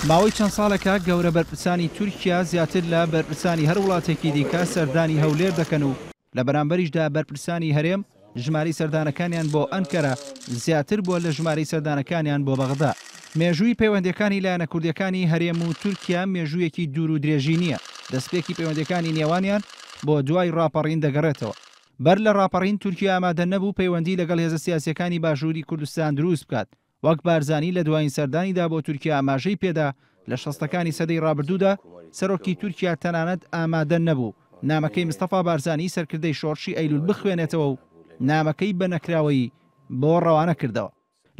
ماوەی چەند ساڵێکە گەورە بەرپرسانی تورکیا زیاتر لە بەرپرسانی هەر وڵاتێکی دیکە سەردانی هەولێر دەکەن و لە بەرامبەریشدا بەرپرسانی هەرێم ژماری سەردانەکانیان بۆ ئەنکەرە زیاتر بووە لە ژماری سەردانەکانیان بۆ بەغدا. مێژووی پەیوەندیەکانی لایەنە کوردیەکانی هەرێم و تورکیا مێژوویەکی دوور و درێژی نییە. دەستپێکی پەیوەندیەکانی نێوانیان بۆ دوای ڕاپەڕین دەگەڕێتەوە. بەر لە ڕاپەڕین تورکیا ئامادە نەبوو پەیوەندی لەگەڵ هێزە سیاسیەکانی باشووری کوردستان دروست بکات. وەک بارزانی لە دوایین سەردانیدا بۆ تورکیا ئاماژەی پێدا لە شەستەکانی سەدەی ڕابردوودا سەرۆکی تورکیا تەنانەت ئامادە نەبوو نامەکەی مستەفا بارزانی سەرکردەی شۆڕشی ئەیلول بخوێنێتەوە و نامەکەی بە نەکراوەیی بۆ ڕەوانە کردەوە.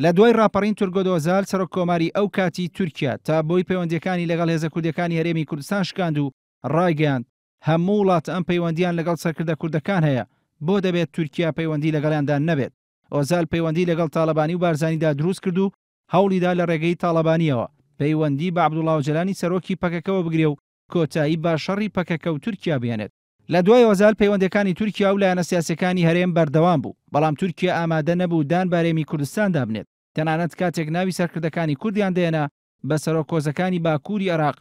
لە دوای ڕاپەڕین تورگۆد ئۆزال سەرۆک کۆماری ئەو کاتی تورکیا تا بۆی پەیوەندیەکانی لەگەڵ هێزە کوردیەکانی هەرێمی کوردستان شکاند و ڕایگەیاند هەموو وڵات ئەم پەیوەندیان لەگەڵ سەرکردە کوردەکان هەیە بۆ دەبێت تورکیا پەیوەندی لەگەڵیاندا نەبێت. ئۆزال پەیوەندی لەگەڵ تاڵەبانی و بارزانیدا دروست کرد و هەوڵیدا لە ڕێگەی تاڵەبانیەوە پەیوەندی بە عەبدوڵڵا ئۆجەلانی سەرۆکی پەکەکەوە بگرێ و کۆتایی با شەڕی پەکەکە و تورکیا بێنێت. لە دوای ئۆزال پەیوەندیەکانی تورکیا و لایەنە سیاسیەکانی هەرێم بەردەوام بوو، بەڵام تورکیا ئامادە نەبوو دان بارێمی کوردستاندا بنێت. تەنانەت کاتێک ناوی سەرکردەکانی کوردیان دێنا بە سەرۆک کۆزەکانی باکووری عێراق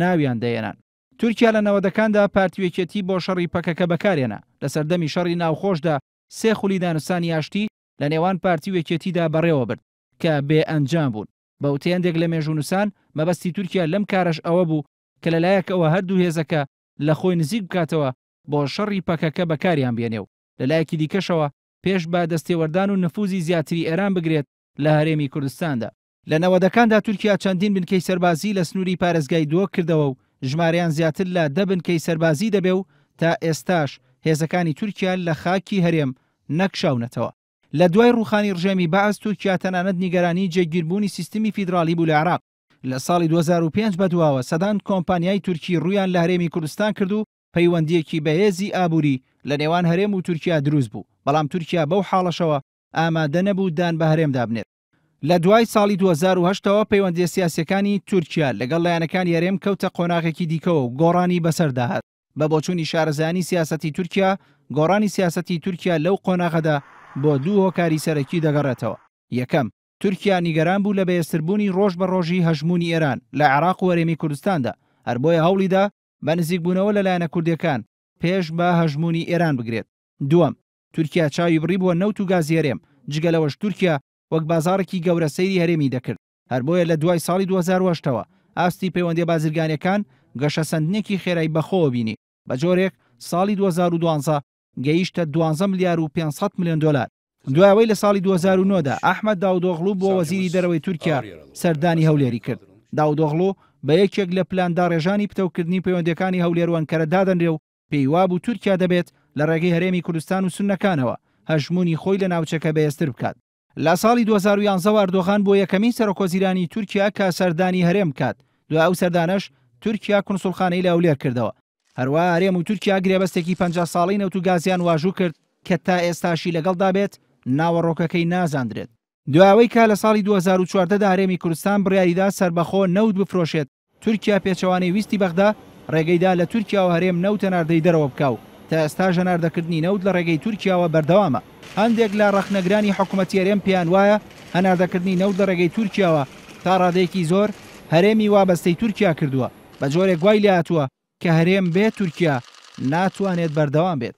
ناویان دەێنان. تورکیا لە نەوەدەکاندا پارتیوێکێتی بۆ شەڕی پەکەکە بەکارێنا. لە سەردەمی شەڕی ناوخۆشدا سێ خولی دانوستانی ئاشتی لە نێوان پارتیوێکێتیدا بەڕێوە برد کە بێ ئەنجام بوون. بەوتەیەندێک لە مێژوونووسان مەبەستی تورکیا لەم کارش ئەوە بوو کە لەلایەکەوە هەردوو هێزەکە لە خۆی نزیک بکاتەوە بۆ شەڕی پەکەکە بەکاریان بێنێ و لەلایەکی دیکەشەوە پێش با دەستێوەردان و نفوزی زیاتری ئێران بگرێت لە هەرێمی کوردستاندا. لە نەوەدەکاندا تورکیا چەندین بنکەی سەربازی لە سنووری پارێزگای دۆ کردەوە و ژمارەیان زیاتر لە 10 بنکەی سەربازی دەبێ و تا ئێستاش هێزەکانی تورکیا لە خاکی هەرێم نەکشاونەتەوە. لە دوای ڕوخانی ڕژێمی بەعەز تورکیا تەنانەت نیگەرانی جێگیربوونی سیستمی فیدرالی بوو لە عێراق. لە ساڵی 2005 بەدواوە سەدان کۆمپانیای تورکی ڕوویان لە هەرێمی کوردستان کرد و پەیوەندیەکی بەهێزی ئابووری لە نێوان هەرێم و تورکیا دروست بوو، بەڵام تورکیا بەو حاڵەشەوە ئامادە نەبوو دان بە هەرێمدا بنێت. لە دوای ساڵی 2008ەوە پەیوەندیە سیاسیەکانی تورکیا لەگەڵ لایەنەکانی هەرێم کەوتە قۆناغێکی دیکەوە و گۆڕانی بەسەرداهات. بە بۆچوونی شارەزانی سیاسەتی تورکیا، گۆڕانی سیاسەتی تورکیا لەو قۆناغەدا بۆ دوو هۆکاری سەرەکی دەگەڕێتەوە. یەکەم، تورکیا نیگەران بوو لە بەهێزتربوونی ڕۆژ بە ڕۆژی هەژمونی ئێران لە عێراق و هەرێمی کوردستاندا، هەر بۆیە هەوڵیدا بە نزیکبوونەوە لەلایەنە کوردیەکان پێش بە هەژمونی ئێران بگرێت. دووەم، تورکیا چاوی بڕی بووە نەوت و گازی هەرێم، جگەلەوەش تورکیا وەک بازارێکی گەورە سەیری هەرێمی دەکرد. هەر بۆیە لە دوای ساڵی 2008ەوە ئاستی پەیوەندیە بازرگانیەکان گەشە سەندنێکی خێرایی بەخۆوە بینی. بە جۆرێک ساڵی 2012 گەیشتە 12 ملیار و 500 ملیۆن دۆلار. دوایەوەی لە ساڵی 2009دا ئەحمەد داودۆغڵو بۆ وەزیری دەرەوەی تورکیا سەردانی هەولێری کرد. داودۆغڵو بە یەکێک لە پلاندا ڕێژانی پتەوکردنی پەیوەندیەکانی هەولێر و ئەنکەرە دادەنرێ و پێی وابوو تورکیا دەبێت لە ڕێگەی هەرێمی کوردستان و سوننەکانەوە هەژمونی خۆی لە ناوچەکە بەهێزتر بکات. لە ساڵی 2011 ئەردۆغان بۆ یەکەمین سەرۆکوەزیرانی تورکیا کە سەردانی هەرێم بکات. دوای ئەو سەردانەش تورکیا کونسوڵخانەی لە هەولێر کردەوە. هەروە هەرێم و تورکیا گرێبەستێکی 50 ساڵی نەوت و گازیان واژوو کرد کە تا ئێستاشی لەگەڵدا بێت ناوەڕۆکەکەی نازاندرێت. دوایەوەی کا لە ساڵی 2014دا هەرێمی کوردستان بڕیاریدا سربەخۆ نەوت بفرۆشێت، تورکیا پێچەوانەی ویستی بەغدا ڕێگەیدا لە تورکیا و هەرێم نەوتە ناردەی دەرەوە بکاو. تا ئێستا ژەناردەکردنی نەوت لە ڕێگەی تورکیاوە بەردەوامە. هەندێک لە ڕەخنەگرانی حکوومەتی هەرێم پێیان وایە هەناردەکردنی نەوت لە ڕێگەی تورکیاوە تا ڕادەیەکی زۆر هەرێمی وابەستەی تورکیا کردووە، بە جۆرێک وای لێ هاتووە کە هەرێم بێ تورکیا ناتوانێت بەردەوام بێت.